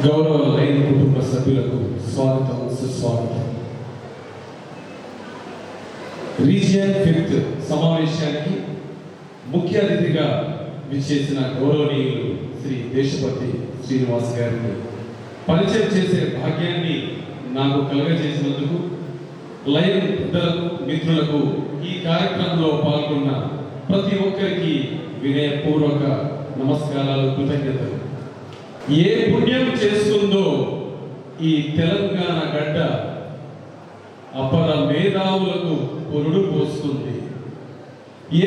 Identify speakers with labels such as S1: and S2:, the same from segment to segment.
S1: గౌరవ లైన్ కుటుంబ సభ్యులకు స్వాగతం సుస్వాగతం. రీజియన్ 5th సమావేశానికి ముఖ్య అతిథిగా విచ్చేసిన గౌరవనీయులు శ్రీ దేశపతి శ్రీనివాస్ గారిని పరిచయం చేసే భాగ్యాన్ని నాకు కలుగజేసినందుకు లైన్ పెద్దలకు మిత్రులకు ఈ కార్యక్రమంలో పాల్గొన్న ప్రతి ఒక్కరికి వినయపూర్వక నమస్కారాలు, కృతజ్ఞతలు. ఏ పుణ్యం చేసుకుందో ఈ తెలంగాణ గడ్డ అపర మేధావులకు పొరుడు పోస్తుంది.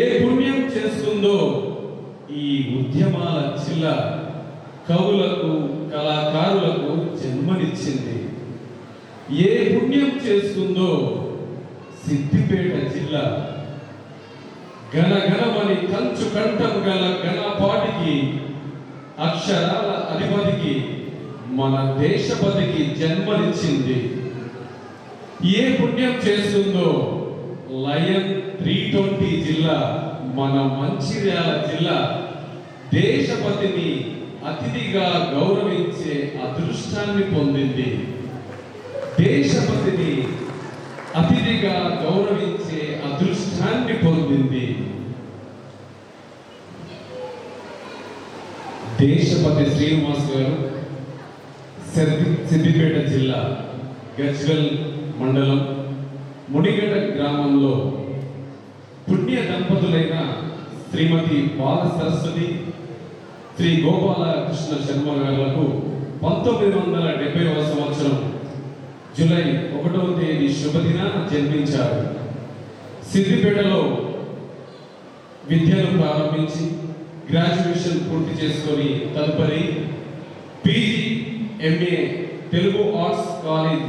S1: ఏ పుణ్యం చేసుకుందో ఈ ఉద్యమాల చిల్ల కవులకు కళాకారులకు జన్మనిచ్చింది. ఏ పుణ్యం చేసుకుందో సిద్దిపేట జిల్లా గణగణమని కంచు కంఠం గల గణపాటికి అక్షరాల అధిపతికి మన దేశపతికి జన్మనిచ్చింది. ఏ పుణ్యం చేస్తుందో లయన్ 320 జిల్లా మన మంచిర్యాల జిల్లా దేశపతిని అతిథిగా గౌరవించే అదృష్టాన్ని పొందింది. దేశపతిని అతిథిగా గౌరవించే అదృష్టాన్ని పొందింది. దేశపతి శ్రీనివాస్ గారు సిద్దిపేట జిల్లా గజ్వెల్ మండలం ముడిగడ్డ గ్రామంలో పుణ్య దంపతులైన శ్రీమతి బాల సరస్వతి శ్రీ గోపాలకృష్ణ శర్మ గారులకు 1970వ సంవత్సరం జూలై 1వ తేదీ శుభదినాన జన్మించారు. సిద్దిపేటలో విద్యను ప్రారంభించి గ్రాడ్యుయేషన్ పూర్తి చేసుకొని తదుపరి PG MA Telugu arts college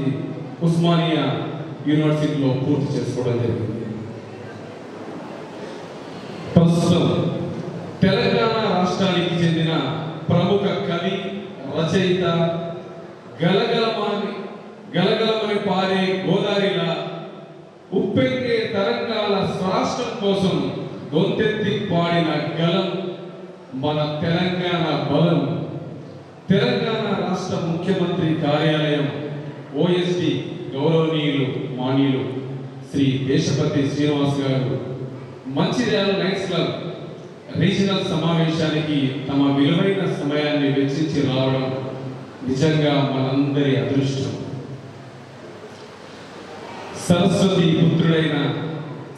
S1: Osmania యూనివర్సిటీలో పూర్తి చేసుకోవడం జరిగింది. ప్రస్తుతం తెలంగాణ రాష్ట్రానికి చెందిన ప్రముఖ కవి, రచయిత, గలగలమని పారే గోదారిలా ఉప్పెంగే తరంగాల స్వరాష్ట్రం కోసం గొంతెత్తి పాడిన గలం మన తెలంగాణ బలం. తెలంగాణ రాష్ట్ర ముఖ్యమంత్రి కార్యాలయం OSD గౌరవనీయులు మాన్యులు శ్రీ దేశపతి శ్రీనివాస్ గారు మంచిర్యాల లయన్స్ క్లబ్ రీజనల్ సమావేశానికి తమ విలువైన సమయాన్ని వెచ్చించి రావడం నిజంగా మనందరి అదృష్టం. సరస్వతి పుత్రుడైన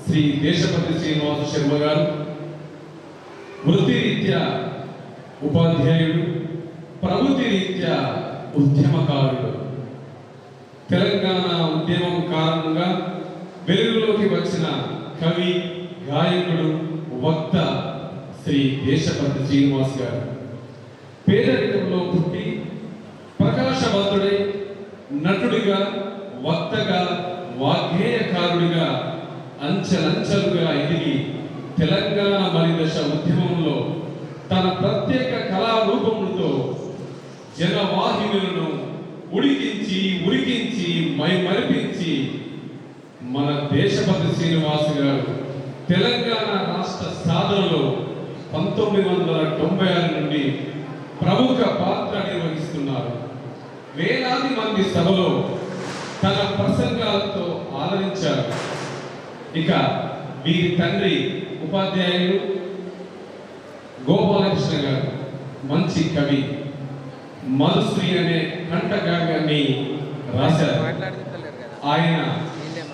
S1: శ్రీ దేశపతి శ్రీనివాస శర్మ గారు వృత్తిరీత్యా ఉపాధ్యాయుడు, ప్రవృత్తి రీత్యా ఉద్యమకారుడు. తెలంగాణ ఉద్యమం కారణంగా వెలుగులోకి వచ్చిన కవి, గాయకుడు, వక్త శ్రీ దేశపతి శ్రీనివాస్ గారు పేదరికంలో పుట్టి ప్రకాశవంతుడై నటుడిగా, వక్తగా, వాగ్గేయకారుడిగా అంచెలంచెలుగా ఎదిగి తెలంగాణ మలిదశ ఉద్యమంలో తన ప్రత్యేక కళారూపములతో జనవాహినులను ఉరికించి మైమరిపించి మన దేశపతి శ్రీనివాస్ గారు తెలంగాణ రాష్ట్ర సాధనలో 1996 నుండి ప్రముఖ పాత్ర నిర్వహిస్తున్నారు. వేలాది మంది సభలో తన ప్రసంగాలతో ఆదరించారు. ఇక వీరి తండ్రి ఉపాధ్యాయులు గోపాలకృష్ణ గారు మంచి కవి, మధుశ్రీ అనే కంఠకావ్యాన్ని రాశారు. ఆయన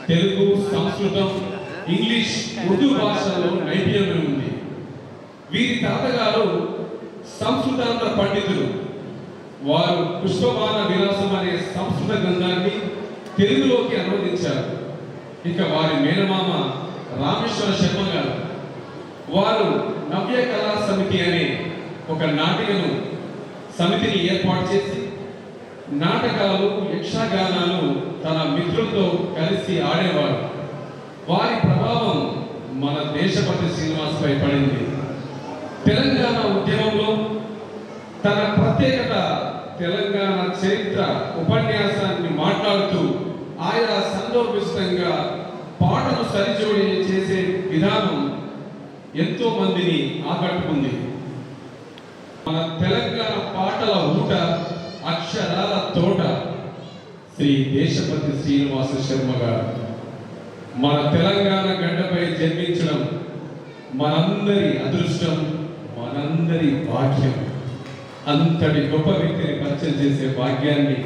S1: తెలుగు, సంస్కృతం, ఇంగ్లీష్, ఉర్దూ భాషలో నైపుణ్యం ఉంది. వీరి తాతగారు సంస్కృతాంధ్ర పండితులు. వారు పుష్పబాణ విలాసం అనే సంస్కృత గ్రంథాన్ని తెలుగులోకి అనువదించారు. ఇక వారి మేనమామ రామేశ్వర శర్మ గారు వారు నవ్య కళా సమితి అనే ఒక నాటికను సమితిని ఏర్పాటు చేసి నాటకాలు, యక్షగానాలు తన మిత్రులతో కలిసి ఆడేవారు. వారి ప్రభావం మన దేశపతి శ్రీనివాస్ పై పడింది. తెలంగాణ ఉద్యమంలో తన ప్రత్యేకత తెలంగాణ చరిత్ర ఉపన్యాసాన్ని మాట్లాడుతూ ఆయా సందర్భంగా పాటను సరిజోడి చేసే విధానం ఎంతో మందిని ఆకట్టుకుంది. మన తెలంగాణ పాటల ఊట అక్షరాల తోట శ్రీ దేశపతి శ్రీనివాస శర్మ గారు మన తెలంగాణ గడ్డపై జన్మించడం మనందరి అదృష్టం, మనందరి భాగ్యం. అంతటి గొప్ప వ్యక్తిని పరిచయం చేసే భాగ్యాన్ని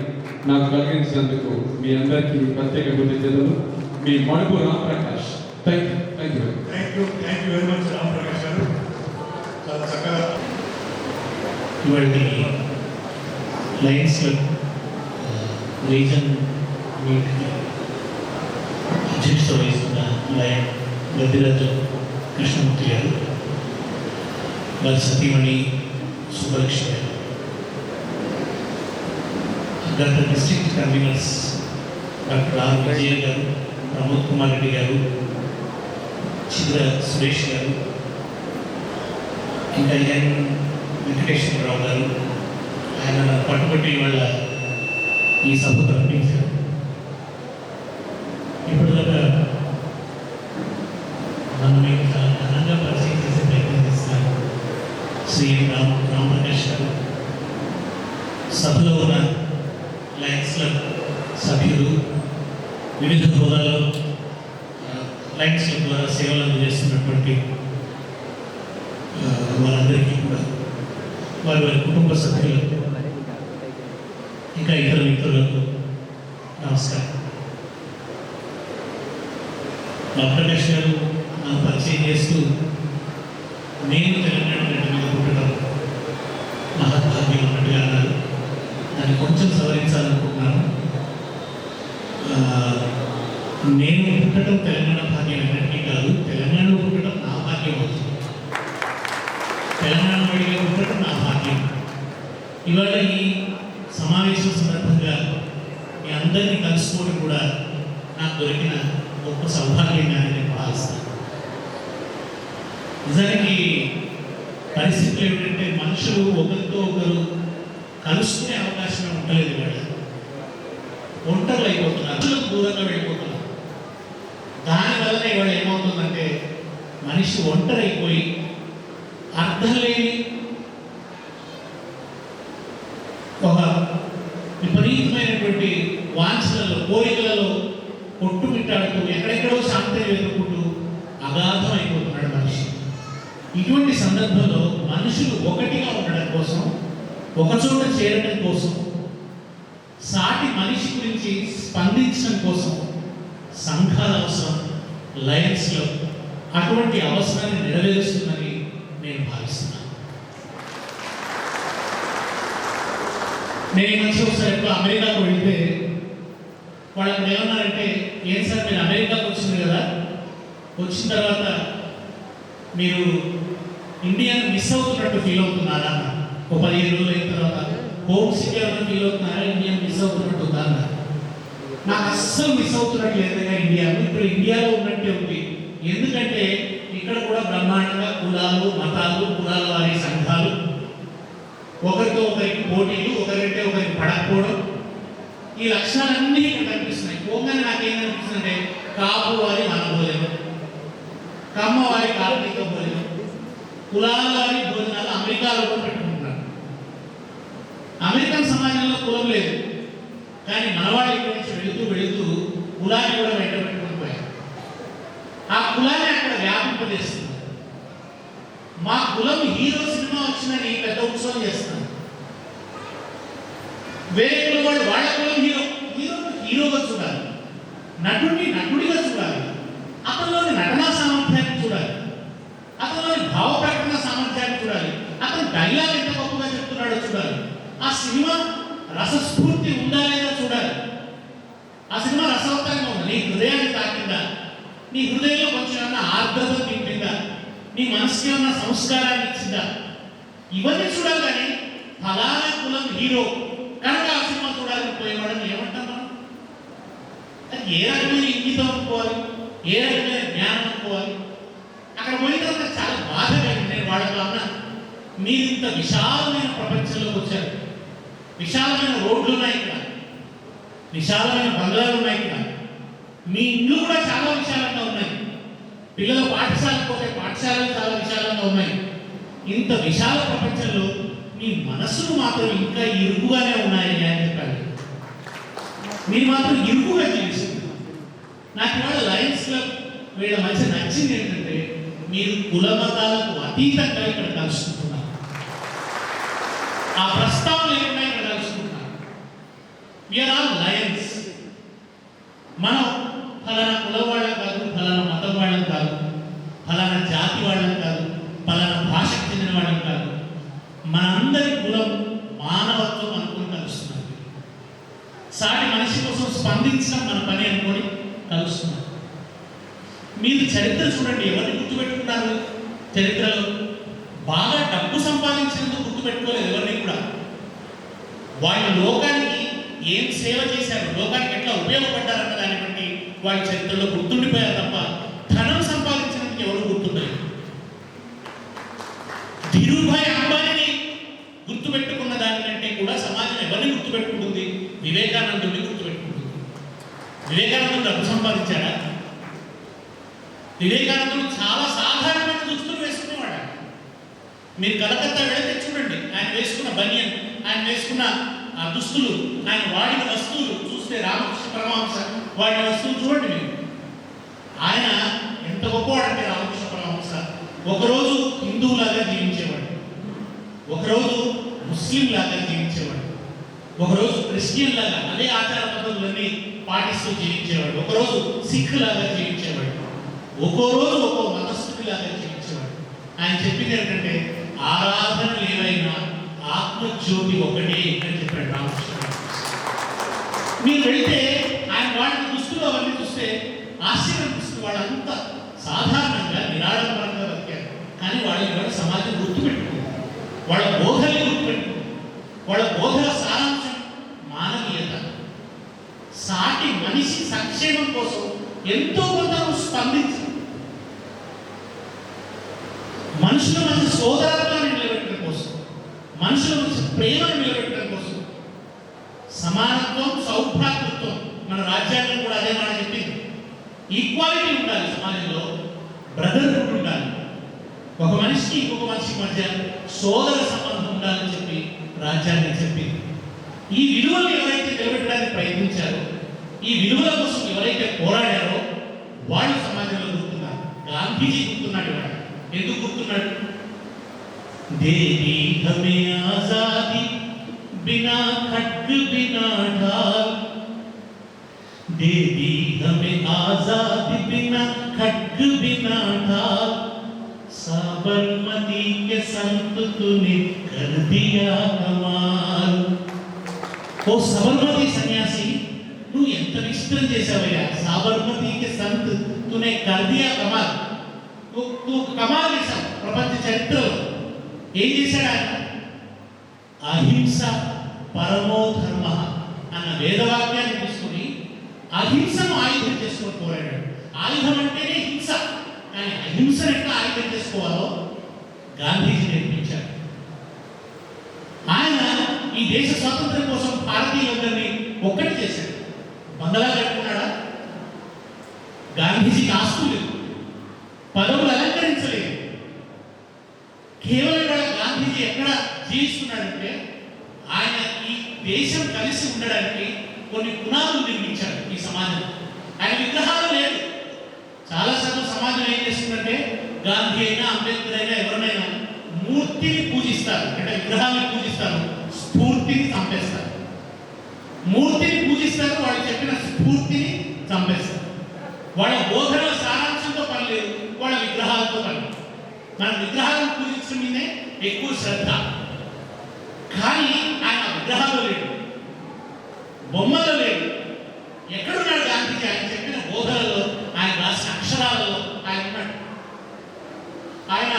S1: నాకు కలిగించినందుకు మీ అందరికీ ప్రత్యేక కృతజ్ఞతలు. మీ Madupu రామప్రకాష్. Thank you
S2: very much రామప్రకాష్ గారు. చాలా చక్కగా
S3: ఇవాళ లయన్స్ క్లబ్ రీజన్ మీట్కి అధ్యక్షత వహిస్తున్న లయన్ గద్దిరాజు కృష్ణమూర్తి గారు, వారి సతీమణి సుబ్బలక్ష్మి గారు, గత డిస్ట్రిక్ట్ కన్వీనర్స్ డాక్టర్ ఆర్ విజయ గారు, ప్రమోద్ కుమార్ రెడ్డి గారు, చిద్ర సురేష్ గారు, ఇంకా ఎన్ వెంకటేశ్వరరావు గారు, ఆయన పట్టుబట్టి వాళ్ళ ఈ సభ ప్రకటించారు. ఇప్పుడు దాకా మనం మీకు చాలా ఘనంగా పరిచయం చేసే ప్రయత్నం చేస్తున్నాం. శ్రీ రామప్రకాష్ గారు సభలో ఉన్న లయన్స్ క్లబ్ సభ్యులు, వివిధ హోదాలో లయన్స్ క్లబ్ ద్వారా సేవలు అందజేస్తున్నటువంటి వారందరికీ కూడా, వారి వారి కుటుంబ సభ్యులకు, ఇంకా ఇతర మిత్రులకు నమస్కారం. రామప్రకాష్ గారు నాకు పరిచయం చేస్తూ, నేను తెలంగాణ గడ్డ మీద పుట్టడం మహద్భాగ్యం అన్నట్టుగా అన్నారు. దాన్ని కొంచెం సవరించాలనుకుంటున్నాను. నేను పుట్టడం తెలంగాణ భాగ్యం ఎన్నటికీ కాదు, తెలంగాణలో పుట్టడం నా భాగ్యం అవుతుంది. తెలంగాణ వాడిగా పుట్టడం నా భాగ్యం. ఇవాళ ఈ సమావేశం సందర్భంగా మీ అందరినీ కలుసుకోవడం కూడా నాకు దొరికిన గొప్ప సౌభాగ్యంగా నేను భావిస్తాను. నిజానికి పరిస్థితులు ఏమిటంటే మనుషులు ఒకరితో ఒకరు కలుసుకునే అవకాశం ఉండలేదు. ఇవాళ ఒంటరులు అయిపోతున్నారు, దూరంగా వెళ్ళిపోతున్నారు. దానివల్లనే ఇవాళ ఏమవుతుందంటే మనిషి ఒంటరి అయిపోయి అర్థం లేని ఒక విపరీతమైనటువంటి వాంఛలలో, కోరికలలో కొట్టుమిట్టాడుతూ ఎక్కడెక్కడో శాంతిని వెతుక్కుంటూ అగాధం అయిపోతున్నాడు మనిషి. ఇటువంటి సందర్భంలో మనుషులు ఒకటిగా ఉండడం కోసం, ఒకచోట చేరడం కోసం, సాటి మనిషి గురించి స్పందించడం కోసం సంఘాల అవసరం. లయన్స్ క్లబ్ అటువంటి అవసరాన్ని నెరవేరుస్తుందని నేను భావిస్తున్నాను. నేను ఈ మధ్య ఒకసారి ఎప్పుడు అమెరికాకు వెళితే వాళ్ళకి ఏమన్నారంటే, ఏం సార్ మీరు అమెరికాకు వచ్చింది కదా, వచ్చిన తర్వాత మీరు ఇండియాను మిస్ అవుతున్నట్టు ఫీల్ అవుతున్నారా అన్న. ఒక 15 రోజులు అయిన తర్వాత హోమ్ సిక్ ఏమైనా ఫీల్ అవుతున్నారా, ఇండియాను మిస్ అవుతున్నట్టు ఉందా అన్న. నాకు అస్సలు మిస్ అవుతున్నట్టు లేదుగా ఇండియాను, ఇప్పుడు ఇండియాలో ఉన్నట్టే ఉంది. ఎందుకంటే ఇక్కడ కూడా బ్రహ్మాండంగా కులాలు, మతాలు, కులాల వారి సంఘాలు, ఒకరితో ఒకరికి పోటీలు, ఒకరంటే ఒకరికి పడకపోవడం, ఈ లక్షణాలన్నీ ఇక్కడ కనిపిస్తున్నాయి. పోగానే నాకేం కనిపిస్తుందంటే కాపు వారి మన భోజనం, కమ్మ వారి కార్తీక భోజనం, కులాల వారి భోజనాలు అమెరికాలో కూడా పెట్టుకుంటున్నారు. అమెరికన్ సమాజంలో కులం లేదు, కానీ మనవాళ్ళు ఇక్కడి నుంచి వెళుతూ కులాన్ని కూడా వెంట పెట్టుకుని పోయారు. ఆ కులాన్ని అక్కడ వ్యాపింపజేస్తుంది. మా కులం హీరో సినిమా వచ్చిందని పెద్ద ఉత్సవం చేస్తున్నారు. వేరే కులం వాళ్ళు వాళ్ళ కులం హీరోగా చూడాలి, నటుడిగా చూడాలి, అతనిలోని నటనా సామర్థ్యాన్ని చూడాలి, అతనిలోని భావ ప్రకటన సామర్థ్యాన్ని చూడాలి, అతను డైలాగ్ ఎంత గొప్పగా చెప్తున్నాడో చూడాలి, ఆ సినిమా రసస్ఫూర్తి ఉందా లేదా చూడాలి, ఆ సినిమా రసవత్తంగా ఉంది, నీ హృదయాన్ని తాకిందా, నీ హృదయంలో కొంచెం ఏమన్నా ఆర్ద్రత నింపిందా, నీ మనసుకి ఏమన్నా సంస్కారాన్ని ఇచ్చిందా, ఇవన్నీ చూడాలి. కానీ ఫలానా కులం హీరో కనుక ఆ సినిమా చూడాలని పోయేవాడని ఏమంటాం మనం? అది ఏ రకమైన ఇంగితం అనుకోవాలి, ఏ రకమైన జ్ఞానం అనుకోవాలి? అక్కడ పోయిన తర్వాత చాలా బాధ కలిగింది. నేను వాళ్ళతో అన్నా, మీరు ఇంత విశాలమైన ప్రపంచంలోకి వచ్చారు, విశాలమైన రోడ్లు ఉన్నాయి ఇక్కడ, విశాలమైన బంగ్లాలు ఉన్నాయి ఇక్కడ, మీ ఇండ్లు కూడా చాలా విశాలంగా ఉన్నాయి, పిల్లలు పాఠశాలకు పోతే పాఠశాలలు చాలా విశాలంగా ఉన్నాయి. ఇంత విశాల ప్రపంచంలో మీ మనసులు మాత్రం ఇంకా ఇరుకుగానే ఉన్నాయి. మీరు మాత్రం ఇరుకుగా జీవిస్తుంది. నాకు ఇవాళ లయన్స్ క్లబ్ వీళ్ళ మధ్య నచ్చింది ఏంటంటే మీరు కుల మతాలకు అతీతంగా ఇక్కడ కలుసుకుంటున్నారు. ఆ ప్రస్తావన లేకుండా ఇక్కడ కలుసుకుంటున్నారు. We are all Lions. మనం ఫలానా కులం వాళ్ళం కాదు, ఫలానా మతం వాళ్ళం కాదు, ఫలానా జాతి వాళ్ళం కాదు, ఫలానా భాషకు చెందిన వాళ్ళం కాదు. మనందరి కులం మానవత్వం అనుకుని కలుస్తున్నారు. సాటి మనిషి కోసం స్పందించడం మన పని అనుకొని కలుస్తున్నారు. మీరు చరిత్ర చూడండి, ఎవరిని గుర్తుపెట్టుకున్నారు? చరిత్రలో బాగా డబ్బు సంపాదించినందుకు గుర్తుపెట్టుకోలేదు ఎవరిని కూడా. వాళ్ళు లోకానికి ఏం సేవ చేశారు, లోకానికి ఎట్లా ఉపయోగపడ్డారన్న దాన్ని బట్టి వాళ్ళ చరిత్రలో గుర్తుండిపోయారు తప్ప ధనం సంపాదించినందుకు ఎవరు గుర్తుండలేదు. ధీరుభాయ్ అంబానీని గుర్తుపెట్టుకున్న దానికంటే కూడా సమాజం ఎవరిని గుర్తుపెట్టుకుంటుంది? వివేకానందుడిని గుర్తుపెట్టుకుంటుంది. వివేకానందుడు డబ్బు సంపాదించాడా? వివేకానందుడు చాలా సాధారణమైన దుస్తులు వేసుకునేవాడు. మీరు కలకత్తా వెళితే చూడండి, ఆయన వేసుకున్న బనియన్, ఆయన వేసుకున్న ఆ దుస్తులు, ఆయన వాడిన వస్తువులు చూస్తే రామకృష్ణ పరమహంస వాడిన వస్తువులు చూడండి మీరు. ఆయన ఎంత గొప్పవాడంటే రామకృష్ణ పరమహంస ఒకరోజు హిందువులాగా జీవించేవాడు, ఒకరోజు ముస్లిం లాగా జీవించేవాడు, ఒకరోజు క్రిస్టియన్ లాగా అదే ఆచార పద్ధతులన్నీ పాటిస్తూ జీవించేవాడు, ఒకరోజు సిక్ లాగా జీవించేవాడు, ఒక్కో రోజు ఒక్కో మతస్థుడి లాగా జీవించేవాడు. ఆయన చెప్పింది ఏంటంటే ఆరాధనలు ఏవైనా ఆత్మజ్యోతి ఒకటే అని చెప్పాడు రామకృష్ణ. మీరు వెళితే ఆయన వాడిన దుస్తులు అవన్నీ చూస్తే ఆశ్చర్యం దుస్తులు వాళ్ళంతా సాధారణంగా నిరాడంబరంగా బతికారు. కానీ వాళ్ళ సమాజం గుర్తుపెట్టుకుంది, వాళ్ళ బోధల్ని గుర్తుపెట్టుకుంది. వాళ్ళ బోధల సారాంశం మానవీయత, సాటి మనిషి సంక్షేమం కోసం ఎంతో కొంత స్పందించి మనుషుల మధ్య సోదరత్వాన్ని నిలబెట్టడం కోసం, మనుషుల మధ్య ప్రేమను నిలబెట్టడం కోసం, సమానత్వం, సౌభ్రాతృత్వం, మన రాజ్యాంగం కూడా అదే మాట చెప్పింది. ఈక్వాలిటీ ఉండాలి సమాజంలో, బ్రదర్హుడ్ ఉండాలి, ఒక మనిషికి ఇంకొక మనిషికి మధ్య సోదర సంబంధం ఉండాలని చెప్పి రాజ్యాంగం చెప్పింది. ఈ విలువలు ఎవరైతే నిలబెట్టడానికి ప్రయత్నించారో, ఈ విలువల కోసం ఎవరైతే పోరాడారో వాళ్ళు సమాజంలో గుర్తున్నారు. గాంధీజీ గుర్తున్నాడు. వాడు ఎందుకు గుర్తున్నాడు? దేవి హమే ఆజాదీ బినా ఖడ్గ్ బినా ఢాల్, దేవి హమే ఆజాదీ బినా ఖడ్గ్ బినా ఢాల్, साबरमती के संत तूने कर दिया कमाल. ओ साबरमती सन्यासी, तू ఎంత విచిత్రం చేసావయ్యా. సాబర్మతి కే సంత్ తూనే కర్ దియా కమాల్. తూ కమాల్ చేసావు ప్రపంచ చరిత్రలో. ఏం చేశాడు ఆయన? అహింస పరమో ధర్మ అన్న వేదవాక్యాన్ని తీసుకుని అహింసను ఆయుధం చేసుకొని పోరాడాడు. ఆయుధం అంటేనే హింస, కానీ అహింసను ఎట్లా ఆయుధం చేసుకోవాలో గాంధీజీ నేర్పించారు. ఆయన ఈ దేశ స్వాతంత్ర్యం కోసం భారతీయులందరినీ ఒక్కటి చేశాడు. బంగళా కట్టుకున్నాడా? గాంధీజీకి ఆస్తులు లేదు, పదవులు అలంకరించలేదు. కేవలం ఇక్కడ గాంధీజీ ఎక్కడ జీవిస్తున్నాడంటే ఆయన ఈ దేశం కలిసి ఉండడానికి కొన్ని పునాదులు నిర్మించాడు ఈ సమాజం. ఆయన విగ్రహాలు లేదు. చాలాసార్లు సమాజం ఏం చేస్తుందంటే గాంధీ అయినా అంబేద్కర్ అయినా ఎవరినైనా మూర్తిని పూజిస్తారు, అంటే విగ్రహాలను పూజిస్తారు, స్ఫూర్తిని చంపేస్తారు. మూర్తిని పూజిస్తారు, వాళ్ళు చెప్పిన స్ఫూర్తిని చంపేస్తారు. వాళ్ళ బోధనల సారాంశంతో పని లేదు, వాళ్ళ విగ్రహాలతో పని. మన విగ్రహాలను పూజించడం మీదే ఎక్కువ శ్రద్ధ. కానీ ఆయన విగ్రహాలు లేడు, బొమ్మలు లేడు. ఎక్కడున్నాడు గాంధీజీ? ఆయన చెప్పిన బోధనలో, ఆయన రాసిన అక్షరాలలో ఆయన ఉన్నాడు. ఆయన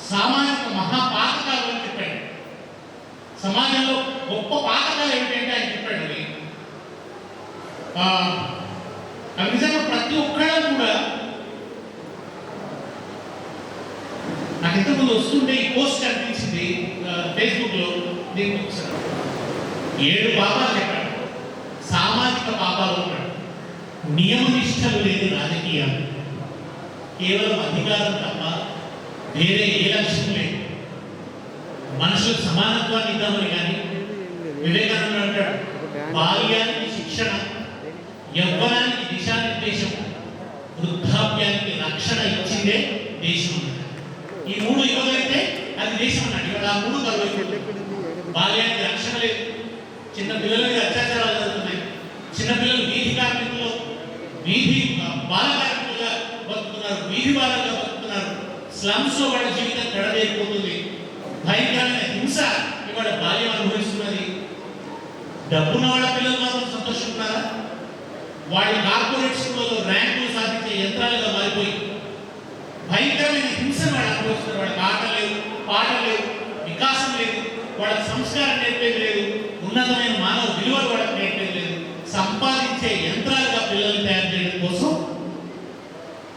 S3: సామాజిక మహాపాతకాలు అని చెప్పాడు. సమాజంలో గొప్ప పాతకాలు ఏమిటంటే ఆయన చెప్పాడు అవి నిజంగా ప్రతి ఒక్కళ్ళు కూడా. నాకు ఇంతకుముందు వస్తుంటే ఈ పోస్ట్ కనిపించింది ఫేస్బుక్లో. దీనికి ఒకసారి 7 పాపాలు చెప్పాడు. సామాజిక పాపాలు ఉన్నాడు. నియమనిష్టలు లేని రాజకీయాలు, కేవలం అధికారం తప్ప వేరే ఏ లక్ష్యం లేదు. మనుషులకు సమానత్వాన్ని ఇద్దామని కానీ వివేకానంద అంటాడు బాల్యానికి శిక్షణ, యవ్వనానికి దిశానిర్దేశం, వృద్ధాప్యానికి రక్షణ ఇచ్చిందే దేశం అన్నమాట. ఈ మూడు ఇవ్వగలిగితే అది దేశం అన్నట్టు. ఇక్కడ ఆ మూడు కలుగుతుంది. బాల్యానికి రక్షణ లేదు, చిన్న పిల్లల మీద అత్యాచారాలు జరుగుతున్నాయి, చిన్నపిల్లలు వీధి కార్మికులు, వీధి బాల కార్మికులుగా బతుకుతున్నారు, వీధి బాలలుగా బతుకుతున్నారు, స్లమ్స్ లో వాళ్ళ జీవితం కడదేరిపోతుంది, భయంకరమైన హింస ఇవాళ బాల్యం అనుభవిస్తున్నది. డబ్బున్న వాళ్ళ పిల్లలు మాత్రం సంతోషిస్తున్నారా? వాళ్ళు కార్పొరేట్ స్కూళ్ళలో ర్యాంకులు సాధించే యంత్రాలుగా మారిపోయి భయంకరమైన హింసను వాళ్ళు అనుభవిస్తున్నారు. వాళ్ళకి ఆట లేవు, పాట లేవు, వికాసం లేదు, వాళ్ళకి సంస్కారం నేర్పేది లేదు, ఉన్నతమైన మానవ విలువలు వాళ్ళకి నేర్పేది లేదు. సంపాదించే యంత్రాలుగా పిల్లల్ని తయారు చేయడం కోసం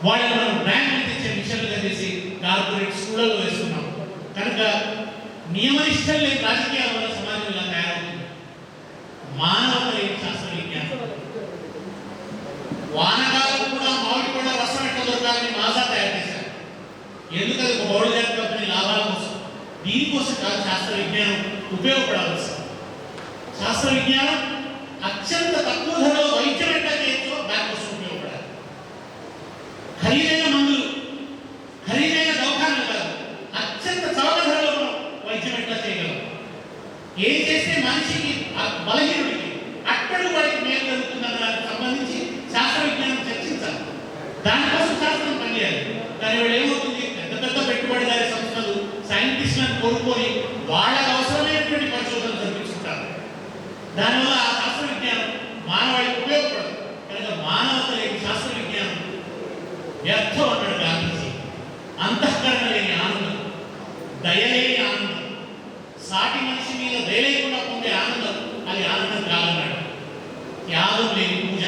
S3: వాళ్ళని మనం ర్యాంకులు తెచ్చే మిషన్లుగా చేసి కార్పొరేట్ స్కూళ్ళలో వేస్తున్నాం. కనుక నియమనిష్టం లేని రాజకీయాల వల్ల సమాజం ఇలా తయారవుతుంది. మానవత లేని శాస్త్ర విజ్ఞానం. వానకాలకు కూడా మామిడి కూడా రసం ఎట్లా దొరకాలని నాసా తయారు చేశారు. ఎందుకది ఒక బౌళ జాతి కంపెనీ లాభాల కోసం, దీనికోసం కాదు శాస్త్ర విజ్ఞానం ఉపయోగపడాల్సి. శాస్త్ర విజ్ఞానం అత్యంత తక్కువ ధరలో వైద్యం ఎట్లా చేయొచ్చో దానికోసం ఉపయోగపడాలి. ఖరీదైన మందులు, ఖరీదైన దవాఖానాలు కాదు, అత్యంత చౌక ధరలో మనం వైద్యం ఎట్లా చేయగలం, ఏం చేస్తే మనిషికి బలహీనుడికి అక్కడి వాడికి మేలు జరుగుతుందన్న దానికి సంబంధించి శాస్త్ర విజ్ఞానం చర్చించాలి. దానికోసం శాస్త్రం పనిచేయాలి. కానీ వాళ్ళు ఏమవుతుంది, పెద్ద పెద్ద పెట్టుబడిదారి సంస్థలు సైంటిస్టులను కోరుకొని వాళ్ళకు అవసరమైనటువంటి పరిశోధనలు జరిపించుకుంటారు. దానివల్ల ఆ శాస్త్ర విజ్ఞానం మానవాళికి ఉపయోగపడదు. కనుక మానవత లేని శాస్త్ర విజ్ఞానం వ్యర్థం అన్నాడు గాంధీజీ. అంతఃకరణ లేని ఆనందం, దయలేని ఆనందం, సాటి మనిషి మీద దయలేకుండా పొందే ఆనందం అది ఆనందం కాదన్నాడు. త్యాగం లేని పూజ,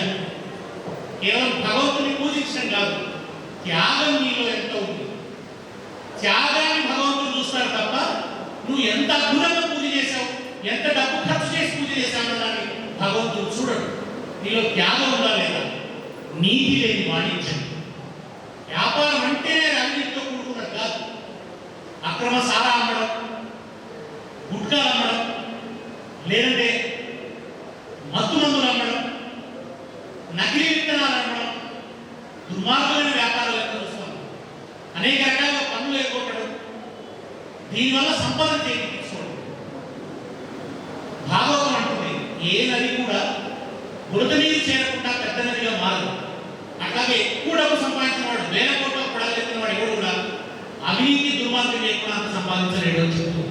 S3: కేవలం భగవంతుని పూజించడం కాదు, త్యాగం నీలో ఎంత ఉంది. త్యాగాన్ని భగవంతుడు చూస్తాడు తప్ప నువ్వు ఎంత అద్భుతంగా పూజ చేశావు, ఎంత డబ్బు ఖర్చు చేసి పూజ చేశావు అన్నదాన్ని భగవంతుడు చూడడు. నీలో త్యాగం ఉందా లేదా? నీతి లేని వాణిజ్యం. వ్యాపారం అంటేనే అవినీతితో కూడుకున్నది కాదు. అక్రమ సారా అమ్మడం, గుట్కా అమ్మడం, లేదంటే మత్తు మందులు అమ్మడం, నకిలీ విత్తనాలు అమ్మడం, దుర్మార్గమైన వ్యాపారాలు ఎక్కువ చూస్తాం. అనేక రకాలుగా పన్నులు ఎగ్గొట్టడం, దీనివల్ల సంపద చేయించుకోవడం. భాగవతం అంటుంది ఏ నది కూడా బురద నీరు చేరకుండా పెద్ద నదిగా మారదు. అట్లాగే ఎక్కువ డబ్బు సంపాదించిన వాడు, వేల కోట్ల పడగెత్తిన వాడు ఎవడు కూడా అవినీతి దుర్మార్గం లేకుండా అంత సంపాదించలేడు అని చెప్తూ,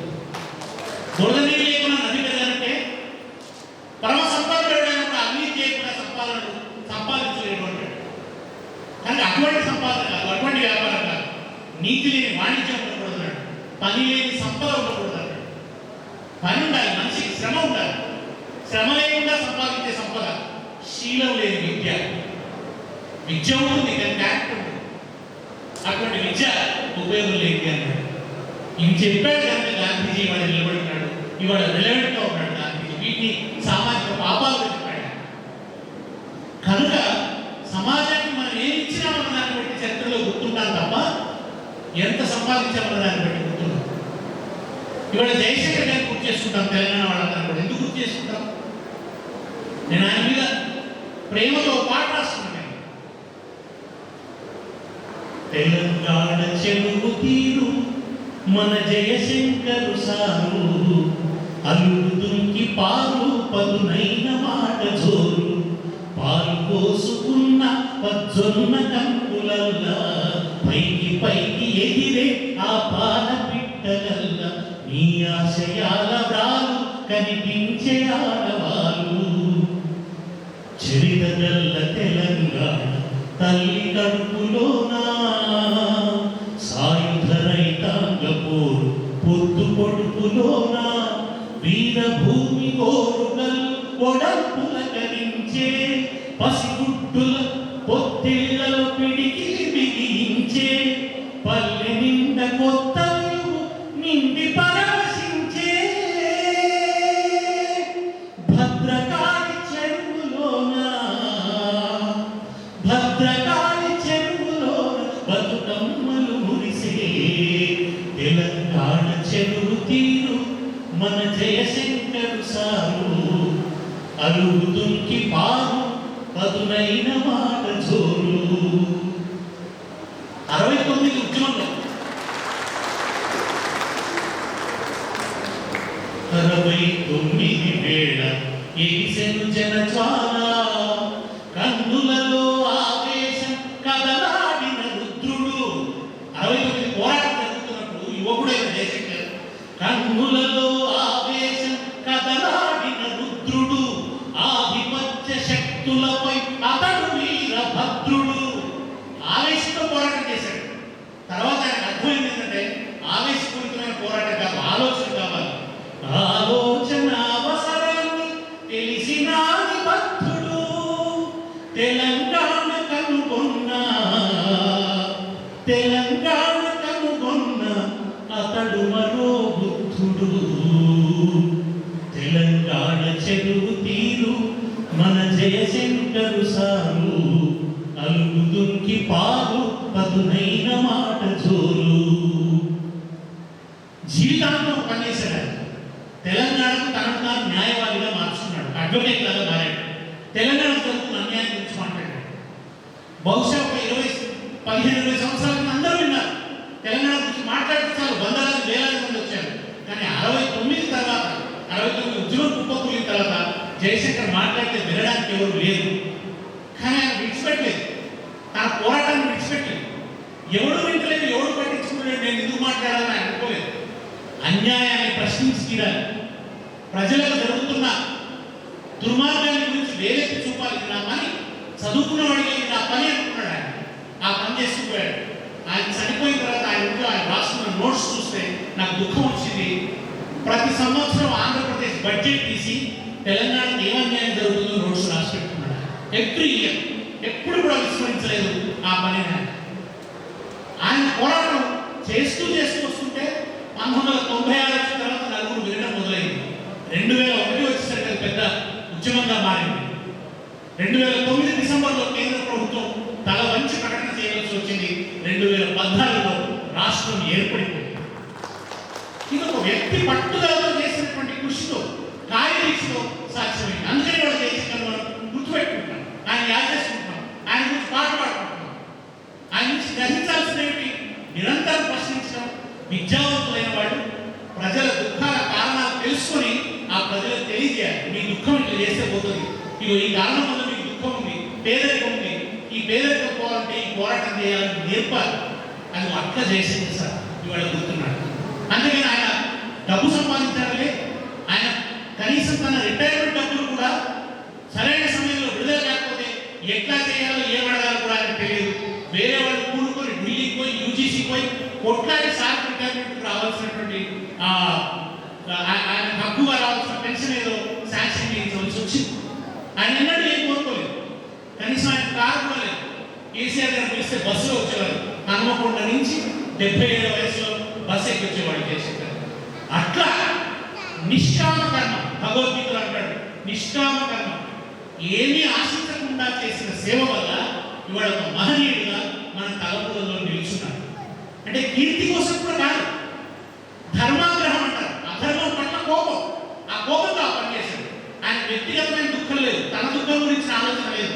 S3: బురద నీరు లేకుండా నది పెరగాలంటే పరమ సంపద ఎవడైనప్పుడు అవినీతి చేయకుండా సంపాదించలేడు అంటాడు. కానీ అటువంటి సంపాదన కాదు, అటువంటి వ్యాపారం కాదు, నీతి లేని వాణిజ్యం ఉండకూడదు అన్నాడు, పని లేని సంపద ఉండకూడదు అన్నాడు. పని ఉండాలి, మనిషికి శ్రమ ఉండాలి. శ్రమ లేకుండా సంపాదించే సంపద శీలం లేని విద్య. విద్య ఉంటుంది కానీ ట్యాక్ట్ ఉంటుంది. అటువంటి విద్య ఉపయోగం లేదు అన్నాడు. ఇవి చెప్పాడు కనుక గాంధీజీ ఇవాళ నిలబడినాడు, ఇవాళ రిలవెంట్గా ఉన్నాడు గాంధీజీ. వీటిని సామాజిక పాపాలుగా చెప్పాడు. కనుక సమాజానికి మనం ఏమి ఇచ్చినామన్న దాన్ని బట్టి చరిత్రలో గుర్తుంటాం తప్ప ఎంత సంపాదించామన్న దాన్ని బట్టి గుర్తున్నాం. ఇవాళ జయశంకర్ గారిని గుర్తు చేసుకుంటాం, తెలంగాణ వాళ్ళందరూ కూడా. ఎందుకు గుర్తు చేసుకుంటాం? నేను ఆయన మీద ప్రేమతో పాట రాసుకున్నాను. తెలంగాణ చెరువు తీరు మన జయశంకరు సారు, అల్లుడు దుంకి పాలు పదునైన మాట జోరు, పాలు పోసుకున్న పజ్జొన్న కంపులల్లా, పైకి పైకి ఎగిరే ఆ పాల పిట్టలల్ల, నీ ఆశయాల వ్రాలు కనిపించే ఆడవాళ్ళు, చరితగల్ల తెలంగాణ తల్లి కడుపులోనా, సాయుధ రైతాంగ పోరు పొద్దు పొడుపులోనా, వీరభూమి కోరుగల్ ఒడంపులకరించే, పసిగుడ్డుల పొత్తిళ్లలో పిడికిలి బిగించే, పల్లె నిండ కొత్త నిండి పరవశించే, భద్రకాళి చెరువులోనా, భద్రకాళి చెరువులోన బతుకమ్మలు మురిసే, తెలంగాణ చెరువు తీరు మన జయశంకరు సారు, అలుగు దుంకి పారు పదునైన మాట జోరు. 69 ఉద్యమంలో 69 వేళ ఎగిసెను జనజ్వాల, కన్నులలో ఆవేశం కదలాడిన రుద్రుడు. 69 పోరాటం జరుగుతున్నప్పుడు యువకుడైన జయశంకర్ కన్నులలో ఆవేశం కదలాడిన రుద్రుడు, ఆధిపత్య శక్తులపై అతడు వీరభద్రుడు. ఆవేశంతో పోరాటం చేశాడు. తర్వాత ఆయనకు అర్థమైంది ఏంటంటే ఆవేశపూరితమైన పోరాటం కాదు, ఆలోచన కావాలి. ఆలోచన అవసరాన్ని తెలిసిన భక్తుడు తెలంగాణ కనుగొన్న అతడు మరో బుద్ధుడు. తెలంగాణ చెరువు తీరు మన జయశంకరు సారు, అలుగు దుంకి పాలు పదునైన మాట జోరు. జీవితాంతం పనిచేశాడు. తెలంగాణకు తనకు తాను న్యాయవాదిగా మార్చుకున్నాడు, అడ్వకేట్ లాగా మారాడు. తెలంగాణ జరుగుతున్న అన్యాయం గురించి మాట్లాడాడు. బహుశా ఒక 15-20 సంవత్సరాల అందరూ విన్నారు. తెలంగాణ గురించి మాట్లాడితే చాలు వందలాది వేలాది మంది వచ్చారు. కానీ 69 తర్వాత 69 ఉద్యమం కుప్పకూలిన తర్వాత జయశంకర్ మాట్లాడితే వినడానికి ఎవరు లేరు. కానీ ఆయన విడిచిపెట్టలేదు, తన పోరాటాన్ని విడిచిపెట్టలేదు. ఎవడు వింటలేదు, ఎవడు పట్టించుకోలేదు, నేను ఎందుకు మాట్లాడాలని ఆయన అనుకోలేదు. అన్యాయాన్ని ప్రశ్నించి తీరాలి. ప్రజలకు జరుగుతున్న దుర్మార్గాన్ని గురించి వేలెత్తి చూపాలి. నా పని చదువుకున్న వాడికి నా పని అనుకున్నాడు. ఆయన ఆ పని చేసుకుపోయాడు. ఆయన చనిపోయిన తర్వాత ఆయన ఇంట్లో ఆయన రాసుకున్న నోట్స్ చూస్తే నాకు దుఃఖం వచ్చింది. ప్రతి సంవత్సరం ఆంధ్రప్రదేశ్ బడ్జెట్ తీసి తెలంగాణకు ఏ అన్యాయం జరుగుతుందో నోట్స్ రాసి పెట్టుకున్నాడు. ఎవ్రీ ఇయర్ ఎప్పుడు కూడా విస్మరించలేదు ఆ పని. ఆయన పోరాటం చేస్తూ వస్తుంటే 1996 వచ్చిన తర్వాత నలుగురు వినడం మొదలైంది. 2001 వచ్చేసరికి అది పెద్ద ఉద్యమంగా మారింది. 2009 డిసెంబర్లో కేంద్ర ప్రభుత్వం తల వంచి ప్రకటన చేయవలసి వచ్చింది. 2014లో రాష్ట్రం ఏర్పడిపోయింది. ఇది ఒక వ్యక్తి పట్టుదలతో చేసినటువంటి కృషితో కార్యదీక్షతో సాధ్యమైంది. అందుకని వాళ్ళు చేసిన మనం గుర్తుపెట్టుకుంటాం, ఆయన యాద్ చేసుకుంటాం, ఆయన గురించి పాట పాడుకుంటాం. ఆయన నుంచి గ్రహించాల్సిన నిరంతరం ప్రశ్నించడం. విద్యావంతులైన వాళ్ళు ప్రజల దుఃఖాల కారణాలు తెలుసుకొని ఆ ప్రజలకు తెలియజేయాలి. మీ దుఃఖం ఇట్లా చేస్తే పోతుంది, ఇగో ఈ కారణం వల్ల మీకు దుఃఖం ఉంది, పేదరికం ఉంది, ఈ పేదరికం పోవాలంటే ఈ పోరాటం చేయాలని నేర్పాలి. అది అట్లా చేసింది సార్ ఇవాళ గుర్తున్నాడు. అందుకని ఆయన డబ్బు సంపాదించాలే, ఆయన కనీసం తన రిటైర్మెంట్ డబ్బులు కూడా సరైన సమయంలో విడుదల కాకపోతే ఎట్లా చేయాలో ఏం అడగాలో కూడా ఆయనకు తెలియదు. వేరే వాళ్ళు కూడుకొని ఢిల్లీకి పోయి యూజీసీ పోయి కొట్లాడి సార్ రిటైర్మెంట్ రావాల్సినటువంటి ఆయన హక్కుగా రావాల్సిన పెన్షన్ ఏదో శాంక్షన్ చేయించవలసి వచ్చింది. ఆయన ఎన్నడూ ఏం కోరుకోలేదు, కనీసం ఆయన కారు కూడా లేదు. కేసీఆర్ గారు పిలిస్తే బస్సులో వచ్చేవారు. హనుమకొండ నుంచి 77 వయసులో బస్సు ఎక్కి వచ్చేవాడు కేసీఆర్. అట్లా నిష్కామ కర్మ, భగవద్గీతలో అంటాడు నిష్కామ కర్మ, ఏమీ ఆశించకుండా చేసిన సేవ వల్ల ఇవాళ ఒక మహనీయుడిగా మన తలపులలో నిలుచున్నాడు. అంటే కీర్తి కోసం కూడా కాదు, ధర్మాగ్రహం అంటారు. అధర్మం పట్ల కోపం, ఆ కోపంతో ఆ పని చేశాడు. ఆయన వ్యక్తిగతమైన దుఃఖం లేదు, తన దుఃఖం గురించి ఆలోచన లేదు,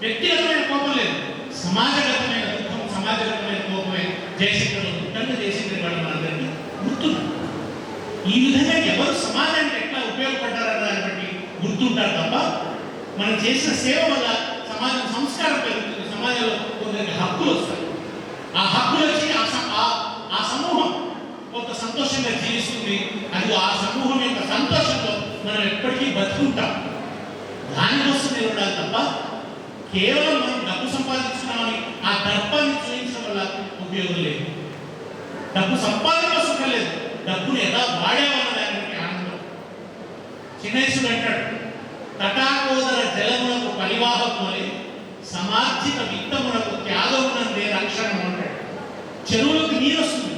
S3: వ్యక్తిగతమైన కోపం లేదు, సమాజగతమైన దుఃఖం, సమాజగతమైన కోపమే జయశంకర్లో దుఃఖంగా జయశంకర్ వాళ్ళు మనందరికీ గుర్తున్నారు. ఈ విధంగా ఎవరు సమాజానికి ఎట్లా ఉపయోగపడ్డారన్న దాన్ని బట్టి గుర్తుంటారు తప్ప మనం చేసిన సేవ వల్ల సమాజం సంస్కారం పెరుగుతుంది, సమాజంలో కొందరికి హక్కులు వస్తాయి. ఆ హక్కులు వచ్చి ఆ సమూహం కొంత సంతోషంగా జీవిస్తుంది. అది ఆ సమూహం యొక్క సంతోషంలో మనం ఎప్పటికీ బతుకుంటాం. దానికోసం నిలబడాలి తప్ప కేవలం మనం డబ్బు సంపాదించున్నామని ఆ దర్పాన్ని చూపించడం వల్ల ఉపయోగం లేదు. డబ్బు సంపాదన కోసం లేదు, డబ్బును ఎలా వాడేవాళ్ళ దానికి ఆనందం. చిన్నేశ్వరుడు అంటాడు, తటాకోదర జలమునకు పరివాహకుమని సమార్జిత విత్తమునకు త్యాగమునందే రక్షణం అంటాడు. చెరువులకు నీరు వస్తుంది,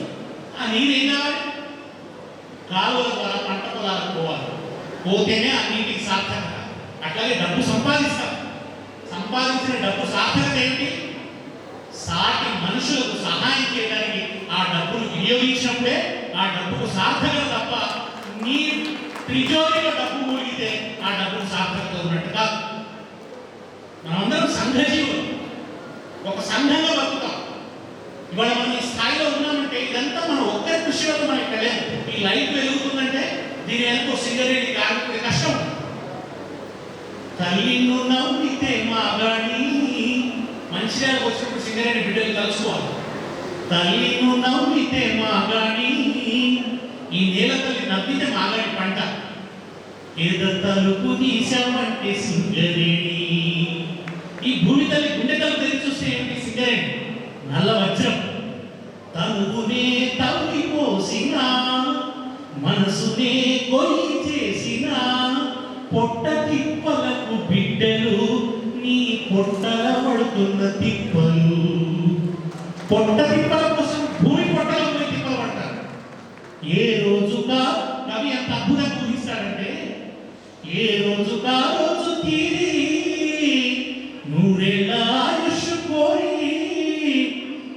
S3: ఆ నీరు ఏం కావాలి? కాలువల ద్వారా పంట పొలాలకు పోవాలి, పోతేనే ఆ నీటికి సార్థకత. అట్లాగే డబ్బు సంపాదిస్తాం, సంపాదించిన డబ్బు సార్థకత ఏంటి? సాటి మనుషులకు సహాయం చేయడానికి ఆ డబ్బును వినియోగించినప్పుడే ఆ డబ్బుకు సార్థకత తప్ప నీ త్రిజోరిలో డబ్బు మూలిగితే ఆ డబ్బుకు సార్థకత ఉన్నట్టు కాదు. మనమందరం సంఘజీవులు, ఒక సంఘంగా బతుకుతాం. ఇవాళ మనం ఈ స్థాయిలో ఉన్నామంటే ఇదంతా మనం ఒక్కరి కృషి వల్ల మనకి తెలియదు. ఈ లైట్ వెలుగుతుందంటే దీని వెనుక సింగరేణి కార్మికుడి కష్టం. తల్లిను నవ్వితే మాగాడి, మంచిర్యాలకు వచ్చినప్పుడు సింగరేణి బిడ్డలు తలుచుకోవాలి. తల్లిను నవ్వితే మాగాడి, ఈ నేల తల్లి నవ్వితే మాగాడి పంట. ఏద తలుపు తీసామంటే సింగరేణి, ఈ భూమి తల్లి గుండె తలుపు తెరిచి చూస్తే ఏమిటి? సింగరేణి, నల్ల వజ్రం. తనువునే తవ్విపోసిన, మనసునే కొయ్యి చేసిన, పొట్ట తిప్పలకు బిడ్డలు నీ పొట్టల పడుతున్న తిప్పలు. పొట్ట తిప్పల కోసం భూమి పొట్టలో పోయి తిప్పలు పడతారు. ఏ రోజుగా కవి అంత అద్భుతంగా ఊహిస్తాడంటే, ఏ రోజుగా రోజు తీరి నూరేళ్ళ ఆయుష్ కోరి,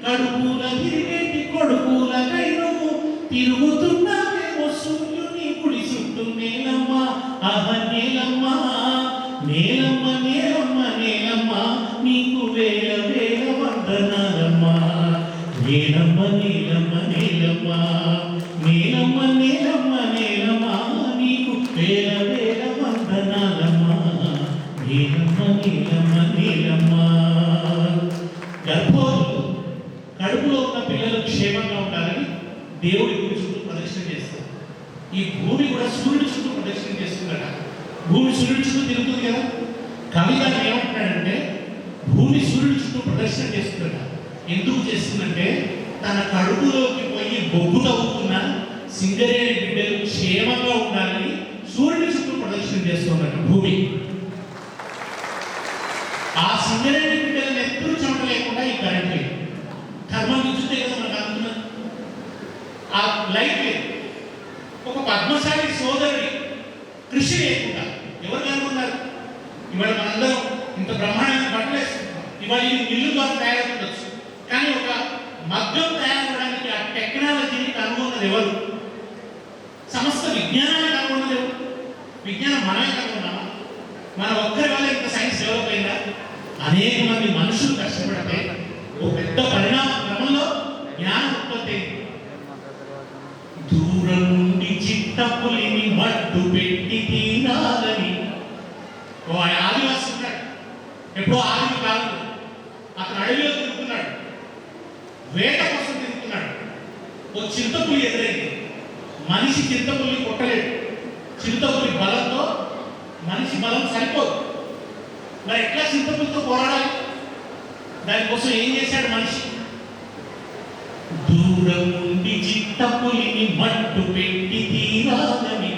S3: కడుపుల తిరిగేటి కొడుకులకైను తిరుగుతున్నావేమో సూర్యుని గుడి చుట్టూ. నేలమ్మ అహ నేలమ్మ, నేలమ్మ నేలమ్మ నేలమ్మ, నీకు వేల వేల వందనాలమ్మ. నేలమ్మ నేలమ్మ నేలమ్మ, నేలమ్మ నేలమ్మ నేలమ్మ, నీకు వేల వేల వందనాలమ్మ. నేలమ్మ నేలమ్మ నేలమ్మ. గర్భవతులు కడుపులో ఉన్న పిల్లలు క్షేమంగా ఉండాలని దేవుడి గుడి చుట్టూ ప్రదక్షిణ చేస్తారు. ఈ భూమి కూడా సూర్యుడి చుట్టూ ప్రదక్షిణ చేస్తుందట. భూమి సూర్యుడి చుట్టూ తిరుగుతుంది కదా. కవి గారు ఏమంటున్నాడంటే, భూమి సూర్యుడి చుట్టూ ప్రదక్షిణ చేస్తుందట. ఎందుకు చేస్తుందంటే, తన కడుపులోకి పోయి బొగ్గు తవ్వుతున్న సింగరేణి బిడ్డలు క్షేమంగా ఉండాలని సూర్యుడి చుట్టూ ప్రదక్షిణ చేస్తుందట భూమి. ఆ సింగరేణి బిడ్డలను ఎప్పుడు చెమట లేకుండా ఈ కరెంట్ లేదు. థర్మల్ విద్యుత్ కదా మనకు అందుతున్నది. ఆ లైట్ లేదు. ఒక పద్మశాలి సోదరుడి కృషి లేకుండా ఎవరు కనుగొన్నారు? ఇవాళ మనందరం ఇంత బ్రహ్మాండంగా బట్టలు వేసుకుంటాం. ఇవాళ ఇది మిల్లు ద్వారా తయారవుతుండొచ్చు, కానీ ఒక మగ్గం తయారవడానికి ఆ టెక్నాలజీని కనుగొన్నది ఎవరు? సమస్త విజ్ఞానాన్ని కనుగొన్నది ఎవరు? విజ్ఞానం మనమే కనుగొన్నామా? మన ఒక్కరి వల్ల ఇంత సైన్స్ డెవలప్ అయిందా? అనేక మంది మనుషులు కష్టపడితే ఒక పెద్ద పరిణామ క్రమంలో జ్ఞానం ఉత్పత్తి అయింది. దూరం నుండి చిట్టపులిని మట్టు పెట్టి తీరాలని ఓ ఆదివాసి ఉన్నాడు. ఎప్పుడో ఆదిమ కాలంలో అతను అడవిలో తిరుగుతున్నాడు, వేట కోసం తిరుగుతున్నాడు. ఓ చింతపులి ఎదురైంది. మనిషి చింతపులిని కొట్టలేడు. చింతపులి బలంతో మనిషి బలం సరిపోదు. మరి ఎట్లా చింతపులితో పోరాడాలి? దానికోసం ఏం చేశాడు మనిషి? దూరం నుండి చిట్టపులిని మట్టు పెట్టి తీరాలని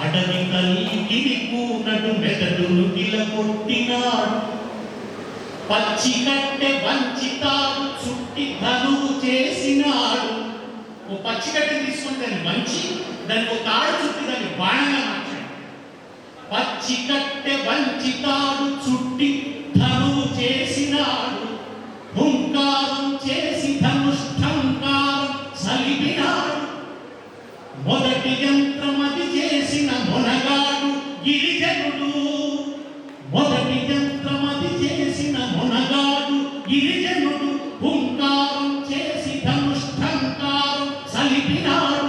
S3: అడవి తల్లికి కూనటు మెదడును గిలగొట్టినాడు. పచ్చి కట్టె వంచితాడు చుట్టి ధనువు చేసినాడు. ఓ పచ్చి కట్టె తీసుకొని దాన్ని వంచి దానికి ఒక తాడు చుట్టి దాన్ని బాణంగా మార్చాడు. పచ్చి కట్టె వంచితాడు చుట్టి ధనువు చేసినాడు. హుంకారం చేసి ధనుష్టంకారం సలిపినాడు. మొదటి యంత్రమది చేసిన మొనగాడు గిరిజనుడు. మొదటి యంత్రమది చేసిన మొనగాడు గిరిజనుడు. హుంకారం చేసి ధనుష్టంకారం సలిపినాడు.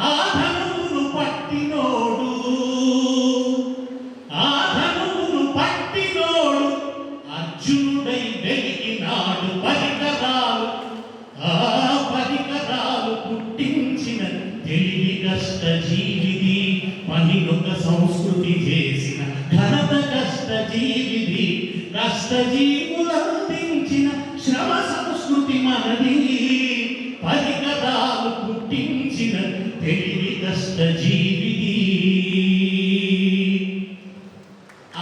S3: ఆ ధనువును పట్టినోడు, ఆ ధనువును పట్టినోడు అర్జునుడై వెలిగినాడు. పరికరాలు, ఆ పరికరాలు పుట్టించిన తెలివి కష్ట జీవిది. పనినొక సంస్కృతి చేసిన ఘనత కష్ట జీవిది. కష్ట జీవులందించిన శ్రమ సంస్కృతి మనది. పరికరాలు పుట్టించిన తెలివి కష్ట జీవిది.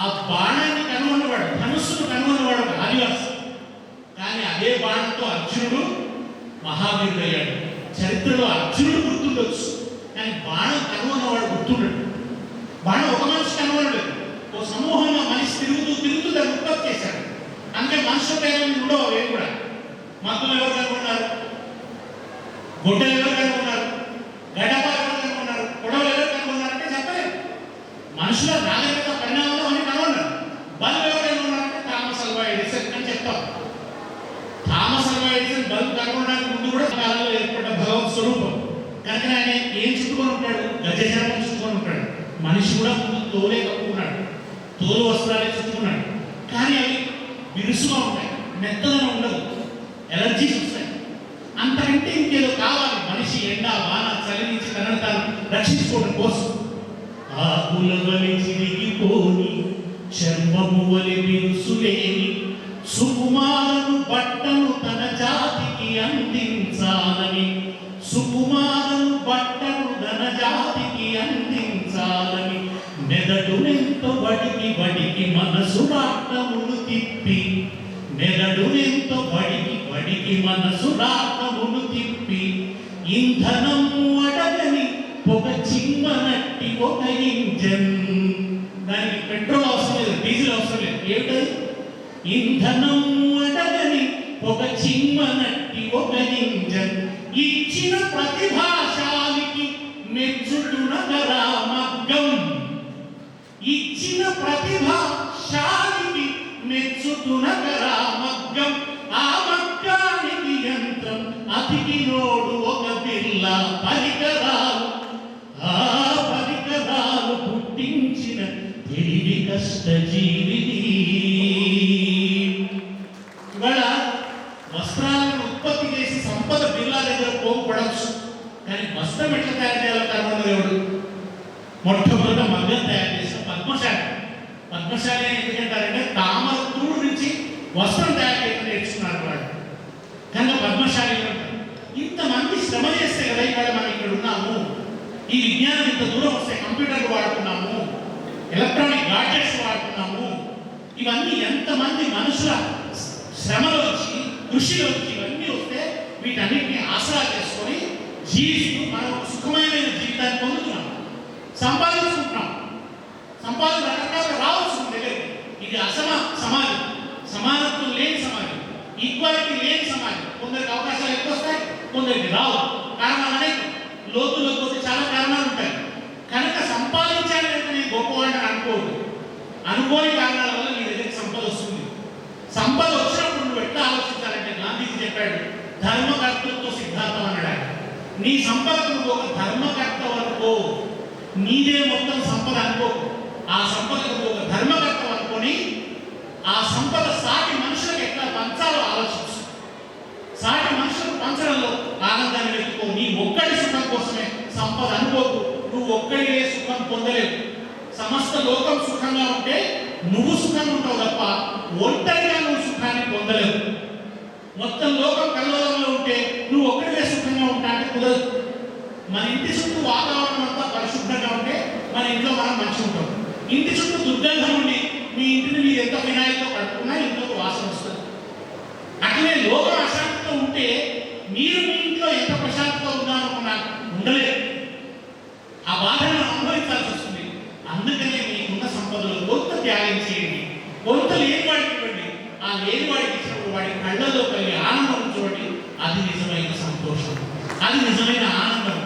S3: ఆ బాణాన్ని కనుగొన్నవాడు, ధనుస్సును కనుగొన్నవాడు ఒక ఆదివాసి. కానీ అదే బాణంతో అర్జునుడు మహావీరుడయ్యాడు. చరిత్రలో అర్జునుడు గుర్తుండొచ్చు, కానీ బాణం కనుగొన్నవాడు గుర్తుండడు. బాణం ఒక మనిషి కనుగొనలేదు, ఓ సమూహంలో మనిషి తిరుగుతూ తిరుగుతూ దాన్ని ఉత్పత్తి చేశాడు. అందుకే మనుషుల పేరు ఉండవు అవి కూడా. మగ్గులు ఎవరు కనుగొన్నారు? గుడ్డలు ఎవరు కనుగొన్నారు? గడ్డపాలు ఎవరు కనుగొన్నారు? పొడవలు ఎవరు కనుగొన్నారంటే చెప్పలేదు. మనుషుల నాగరికత పరిణామంలో అని కనుగొన్నారు. బల్బు ఎవరు కనుగొన్నారంటే థామస్ వెనకన ఆయన ఏం చుట్టుకొని ఉంటాడు? గజచర్మం చుట్టుకొని ఉంటాడు. మనిషి కూడా ముందు తోలే కప్పుకున్నాడు, తోలు వస్త్రాలే చుట్టుకున్నాడు. కానీ అవి బిరుసుగా ఉంటాయి, మెత్తగా ఉండదు, ఎలర్జీస్ వస్తాయి. అంతకంటే ఇంకేదో కావాలి మనిషి ఎండ వాన చలి నుంచి తనను తాను రక్షించుకోవడం కోసం. ఆకుల వలె చిరిగిపోని, చర్మము వలె బిరుసులేని సుకుమారను బట్టను తన జాతికి అందించాలని, సుకుమారను బట్టను తన జాతికి అందించాలని, మెదడునెంతో బడికి బడికి మనసు రాట్నములు తిప్పి, మెదడునెంతో బడికి బడికి మనసు రాట్నములు తిప్పి, ఇంధనము అడగని ఒక చిమ్మనట్టి ఒక ఇంజన్. దానికి పెట్రోల్ అవసరం లేదు, డీజిల్ అవసరం లేదు. ఏమిటది? ఇంధనము అడగని ఒక చిమ్మనట్టి ఒక ఇంజన్. ఇచ్చిన ప్రతిభాశాలికి మెచ్చుతునగరా మగ్గం, ఇచ్చిన ప్రతిభాశాలికి మెచ్చుతునగరా మగ్గం. ఆ మగ్గానికి యంత్రం అతికినోడు ఒక బిల్ల పరికరాలు, ఆ పరికరాలు పుట్టించిన తెలివి కష్టజీవిని. ఇవాళ వస్త్రాలను ఉత్పత్తి చేసి సంపద బిల్లా దగ్గర పోగొడవచ్చు, కానీ వస్త్రం ఎట్లా తయారు చేయాలో కర్మదేవుడు మొట్టమొదట మగ్గం తయారు చేసిన పద్మశాలి. పద్మశాలి అని ఎందుకంటారంటే తామర తూడు నుంచి వస్త్రం తయారు చేయడం నేర్చుకున్నారు వాళ్ళు, కనుక పద్మశాలి అంటారు. ఇంతమంది శ్రమ చేస్తే కదా ఇవాళ మనం ఇక్కడ ఉన్నాము. ఈ విజ్ఞానం ఇంత దూరం వస్తే కంప్యూటర్లు వాడుతున్నాము, ఎలక్ట్రానిక్ గాడ్జెట్స్ వాడుతున్నాము. ఇవన్నీ ఎంతమంది మనుషుల శ్రమలోంచి కృషిలోంచి ఇవన్నీ వస్తే వీటన్నిటిని ఆసరా చేసుకొని జీవిస్తూ మనం సుఖమైన జీవితాన్ని పొందుతున్నాం, సంపాదించుకుంటున్నాం. సంపాదన రకరకాలుగా రావచ్చు మన దగ్గరికి. ఇది సమాజం, సమానత్వం లేని సమాజం, ఈక్వాలిటీ లేని సమాజం. కొందరికి అవకాశాలు ఎక్కువ వస్తాయి, కొందరికి రావు. కారణాలు అనేకం, లోతులో కొద్ది చాలా కారణాలు ఉంటాయి. కనుక సంపాదించాలంటే నేను గొప్పవాడిని అనుకోదు. అనుకోని కారణాల వల్ల నీ దగ్గరికి సంపద వస్తుంది. సంపద వచ్చినప్పుడు నువ్వు ఎట్లా ఆలోచించాలంటే గాంధీజీ చెప్పాడు, ధర్మకర్తృత్వ సిద్ధాంతం అన్నాడు. నీ సంపద నువ్వు ఒక ధర్మకర్త అనుకో, నీదే మొత్తం సంపద అనుకో. ఆ సంపద నువ్వు ఒక ధర్మకర్త అనుకొని ఆ సంపద సాటి మనుషులకు ఎట్లా పంచాలో ఆలోచించు. సాటి మనుషులకు పంచడంలో ఆనందాన్ని వెతుకో. నీ ఒక్కడి సుఖం కోసమే సంపద అనుకోకు. నువ్వు ఒక్కడివే సుఖం పొందలేవు. సమస్త లోకం సుఖంగా ఉంటే నువ్వు సుఖంగా ఉంటావు తప్ప ఒంటరిగా నువ్వు సుఖాన్ని పొందలేవు. మొత్తం లోకం కల్లోలంలో ఉంటే నువ్వు ఒక్కడివే సుఖంగా ఉంటా అంటే కుదరదు. మన ఇంటి చుట్టూ వాతావరణం అంతా పరిశుభ్రంగా ఉంటే మన ఇంట్లో మనం మంచిగా ఉంటాం. ఇంటి చుట్టూ దుర్గంధం ఉండి మీ ఇంటిని మీరు ఎంత వినాయకుతో కట్టుకున్నా ఇంట్లోకి వాసన వస్తుంది. అట్లనే లోకం అశాంతితో ఉంటే మీరు మీ ఇంట్లో ఎంత ప్రశాంతతో ఉన్నారనుకున్నా ఉండలేదు. ఆ బాధను అనుభవించాల్సి వస్తుంది. అందుకనే మీకున్న సంపదలు కొంత త్యాగం చేయండి, కొంత లేని వాడికి ఇవ్వండి. ఆ లేని వాడికి ఇచ్చినప్పుడు వాడి కళ్ళలో కలిగే ఆనందం చూడండి, అది నిజమైన సంతోషం, అది నిజమైన ఆనందం,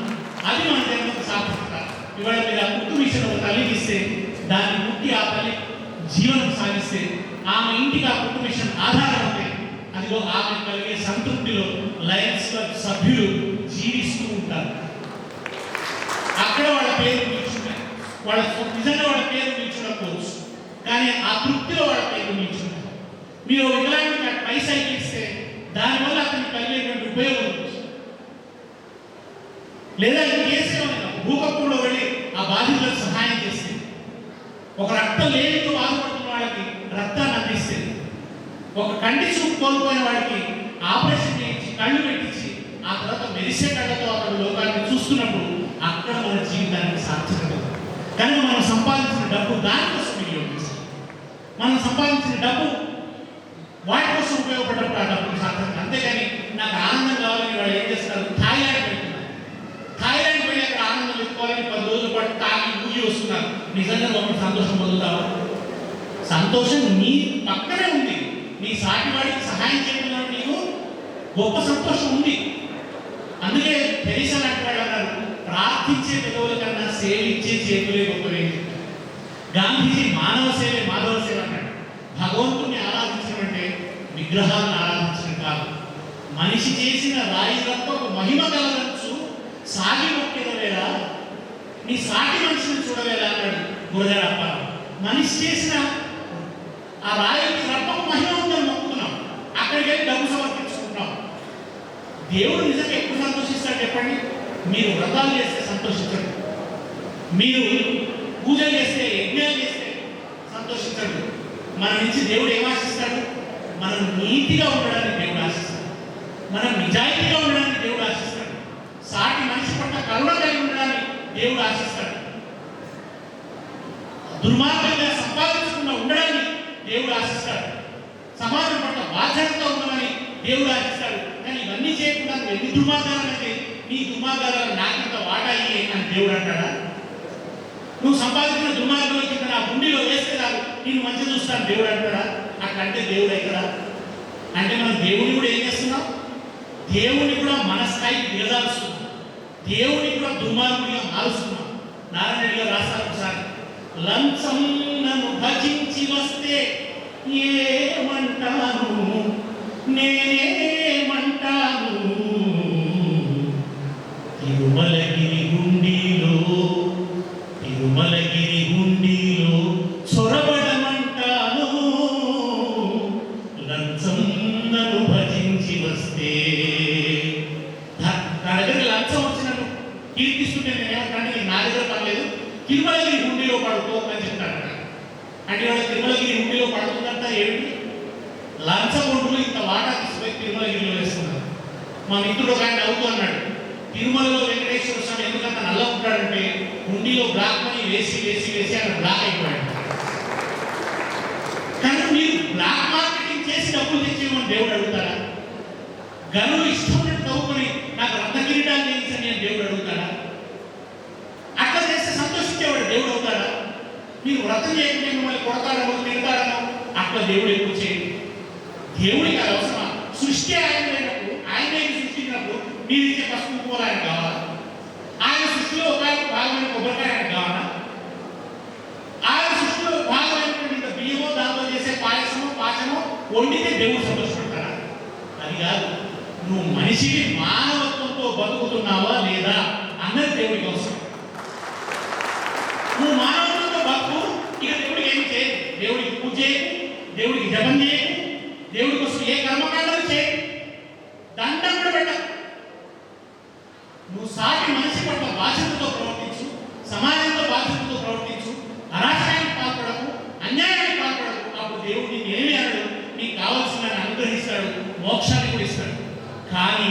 S3: అది మన జన్మకు సార్థకత. ఇవాళ మీరు ఆ కుట్టు మిషన్ ఒక తల్లికి ఇస్తే దాన్ని ముట్టి ఆ తల్లి జీవనం సాగిస్తే ఆమె ఇంటికి ఆ కుట్టు మిషన్ ఆధారం ఉంటే అదిగో ఆమె కలిగే సంతృప్తిలో లయన్స్ క్లబ్ సభ్యులు జీవిస్తూ ఉంటారు. అక్కడ వాళ్ళ పేరు నిల్చుంటాయి. వాళ్ళ నిజంగా వాళ్ళ పేరు నిల్చుండకపోవచ్చు, కానీ ఆ తృప్తిలో వాళ్ళ పేరు నిల్చుంటారు. మీరు వికలాంగుడికి పైసైకి ఇస్తే దానివల్ల అతనికి కలిగేటువంటి ఉపయోగం ఉంటుంది. లేదా కేసు భూకంపంలో వెళ్ళి ఆ బాధితులకు సహాయం చేస్తే, ఒక రక్తం లేనితో బాధపడుతున్న వాళ్ళకి రక్తాన్ని అందిస్తే, ఒక కంటి చూపు కోల్పోయిన వాడికి ఆపరేషన్ చేయించి కళ్ళు పెట్టించి ఆ తర్వాత మెరిసే కళ్ళతో అతను లోకాన్ని చూస్తున్నప్పుడు అక్కడ మన జీవితానికి సార్థకత. కనుక మనం సంపాదించిన డబ్బు దానికోసం వినియోగించాలి. మనం సంపాదించిన డబ్బు వాటి కోసం ఉపయోగపడ్డప్పుడు ఆ డబ్బులు సార్థకత. అంతేగాని నాకు ఆనందం కావాలని వాళ్ళు ఏం చేస్తారు, థాయిలాండ్ వెళ్తున్నారు. థాయిలాండ్ వెళ్ళి అక్కడ ఆనందం వెతుకోవాలని 10 రోజుల పాటు తాగి ఊగి వస్తున్నారు. నిజంగా ఒక సంతోషం పొందుతావా? సంతోషం నీ పక్కనే ఉంది. నీ సాటి వాడికి సహాయం చేయడంలో నీకు గొప్ప సంతోషం ఉంది. అందుకే తెరీసా లాంటి వాళ్ళు అన్నారు, ప్రార్థించే పెదవుల కన్నా సేవించే చేతులే గొప్పవే. గాంధీజీ మానవ సేవే మాధవ సేవ అన్నాడు. భగవంతుని ఆరాధించడం అంటే విగ్రహాలను ఆరాధించడం కాదు. మనిషి చేసిన రాయి తప్ప మహిమ కలగచ్చు, సాగి మొక్కేదవేలా, నీ సాటి మనిషిని చూడవేలా అన్నాడు గురజాడ అప్పారావు. మనిషి చేసిన ఆ రాయికి రప్పకు మహిమ ఉందని మొక్కుతున్నాం, అక్కడికి వెళ్ళి డబ్బు సమర్పించుకుంటున్నాం. దేవుడు నిజంగా ఎక్కువ సంతోషిస్తాడు చెప్పండి? మీరు వ్రతాలు చేస్తే సంతోషించండి, మీరు పూజలు చేస్తే యజ్ఞాలు చేస్తే సంతోషించండి. మన నుంచి దేవుడు ఏం ఆశిస్తాడు? మనం నీతిగా ఉండడానికి దేవుడు ఆశిస్తాడు, మనం నిజాయితీగా ఉండడానికి దేవుడు ఆశిస్తాడు, సాటి మనిషి పట్ల కరుణ కలిగి ఉండడానికి దేవుడు ఆశిస్తాడు, దుర్మార్గంగా సంపాదించకుండా ఉండడానికి దేవుడు ఆశిస్తాడు, సమాజం పట్ల బాధ్యతగా ఉండమని దేవుడు ఆశిస్తాడు. కానీ ఇవన్నీ చేయకుండా నువ్వు ఎన్ని దుర్మార్గాలు అనేది నీ దుర్మార్గాలను నాకింత వాటా అయ్యి అని దేవుడు అంటాడా? నువ్వు సంపాదించిన దుర్మార్గంలో కింద నా గుండెలో వేస్తే కాదు నేను మంచి చూస్తాను దేవుడు అంటాడా? అట్లంటే దేవుడు ఎక్కడా? అంటే మనం దేవుడిని కూడా ఏం చేస్తున్నాం? దేవుడిని కూడా మన స్థాయికి దిగజారుస్తున్నాం, దేవుడిని కూడా దుర్మార్గుడిగా మారుస్తున్నాం. నారాయణ రెడ్డి గారు రాస్తారు ఒకసారి, లంచం నన్ను భజించి వస్తే ఏమంటాను, నేనేమంటాను, తిరుమలగిరి గుండీలో చొరబడమంటాను, లంచం నన్ను భజించి వస్తే. నా దగ్గర లంచం వచ్చినట్టు కీర్తిస్తుంటే నేనేమంటాను, నా దగ్గర పర్లేదు, తిరుమలగిరి గుండీలో పడుకో అని చెప్తాడు. అంటే వాడు తిరుమలగిరి గుండీలో పడుతుందంట ఏమిటి? లంచగొండులు ఇంత వాటా తీసుకుపోయి తిరుమలగిరిలో వేస్తున్నారు. మా మిత్రుడు ఒక ఆయన అవుతూ అన్నాడు, తిరుమలలో వెంకటేశ్వర స్వామి ఎందుకంత నల్ల ఉంటాడంటే హుండీలో బ్లాక్ మనీ వేసి వేసి వేసి ఆయన బ్లాక్ అయిపోయాడు. కానీ మీరు బ్లాక్ మార్కెటింగ్ చేసి డబ్బులు తెచ్చేయమని దేవుడు అడుగుతాడా? గనులు ఇష్టం తవ్వుకొని నాకు రత్న కిరీటాలు చేయించండి అని దేవుడు అడుగుతాడా? అట్లా చేస్తే సంతోషించేవాడు దేవుడు అవుతాడా? మీరు వ్రతం చేయకుండా మిమ్మల్ని కొడతాడో తిడతాడనో అట్లా దేవుడు ఎక్కువ చేయడు. దేవుడికి అది అవసరమా? సృష్టి ఆయన లేనప్పుడు, ఆయనే సృష్టించినప్పుడు మీరు ఇచ్చే పసుపు కుంకుమలు ఆయన కావాలా? ఆయన సృష్టిలో ఒక భాగమైన కొబ్బరికాయ ఆయన కావాలా? ఆయన సృష్టిలో భాగమైనటువంటి ఇంత బియ్యమో దాంతో చేసే పాయసమో పాచమో వండితే దేవుడు సంతోషపడతాడా? అది కాదు. నువ్వు మనిషిని మానవత్వంతో బతుకుతున్నావా లేదా అన్నది దేవుడికి అవసరం. నువ్వు మానవత్వంతో బతుకు, ఇక దేవుడికి ఏం చేయదు. దేవుడికి పూజ చేయకు, దేవుడికి జపం చేయకు, దేవుడి కోసం ఏ కర్మకాండలు చేయకు, దండం కూడా పెట్టకు. నువ్వు సాటి మనిషి పట్ల బాధ్యతతో ప్రవర్తించు, సమాజంతో బాధ్యతతో ప్రవర్తించు, అరాచకానికి పాల్పడకు, అన్యాయానికి పాల్పడకు. అప్పుడు దేవుడు నీకు ఏమి అనడు, నీకు కావాల్సిన అనుగ్రహిస్తాడు, మోక్షాన్ని కూడా ఇస్తాడు. కానీ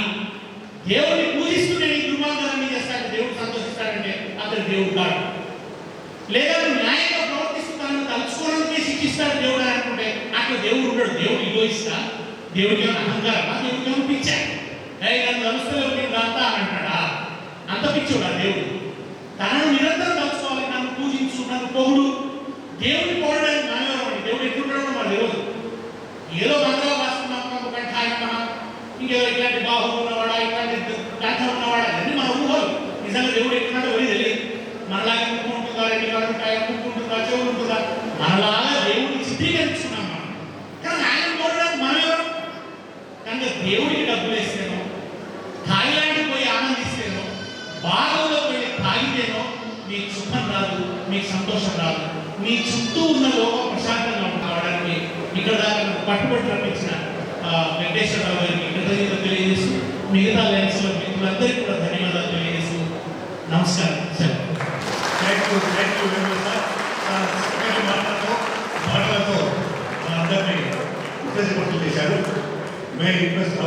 S3: దేవుడిని పూజిస్తూనే నీ దుర్మార్గాన్ని చేస్తాడు, దేవుడు సంతోషిస్తాడంటే అతడు దేవుడు కాడు. లేదా నువ్వు న్యాయంగా ప్రవర్తిస్తూ తనను తలుచుకోవడానికి శిక్షిస్తాడు దేవుడు అని అనుకుంటే అక్కడ దేవుడు ఉండడు. దేవుడు ఇగోయిస్తా, దేవుడికి ఏమైనా అహంకారమా, దేవుడికి ఏమైనా పిచ్చా? నన్ను తలుస్తలేవు నేను అంతా అని అంటాడా? అంత పిచ్చోడా దేవుడు? తనను నిరంతరం తలుచుకోవాలి, నన్ను పూజించు, నన్ను పొగుడు. దేవుడిని పొగడానికి మానవరం. దేవుడు ఎట్లుంటాడో మాకు తెలియదు. ఏదో మంత్రాలు రాసుకున్నాం కంటే ఆయన ఇంకేదో ఇట్లాంటి బాహులు ఉన్నవాడా, ఇట్లాంటి కంఠం ఉన్నవాడా, అన్నీ మన ఊహలు. నిజంగా దేవుడు ఎట్లున్నాడో ఎవరికి తెలియదు. మనలాగే ముక్కు ఉంటుందా, రెండు కాళ్ళు ఉంటాయా, ముక్కు ఉంటుందా, చెవులు ఉంటుందా, మనలాగా దేవుడిని చిత్రీకరించుకున్నాం మనం. కానీ ఆయన పోవడానికి మనం ఎవరు? కనుక దేవుడికి డబ్బులు వేస్తేనో, థాయిలాండ్ పోయి ఆనందిస్తేనో, బాధలో పోయి తాగితేనో మీకు సుఖం రాదు, మీకు సంతోషం రాదు. మీ చుట్టూ ఉన్న లోకం ప్రశాంతంగా కావడానికి ఇక్కడ దాకా పట్టుబడి రప్పించిన వెంకటేశ్వరరావు గారికి కృతజ్ఞతలు తెలియజేస్తూ, మిగతా లైన్స్లో మిత్రులందరికీ కూడా ధన్యవాదాలు తెలియజేస్తూ నమస్కారం. Sir
S2: thank you very much sir. చక్కటి మాటలతో అందరినీ ఉత్తేజపడుతూ చేశారు. May request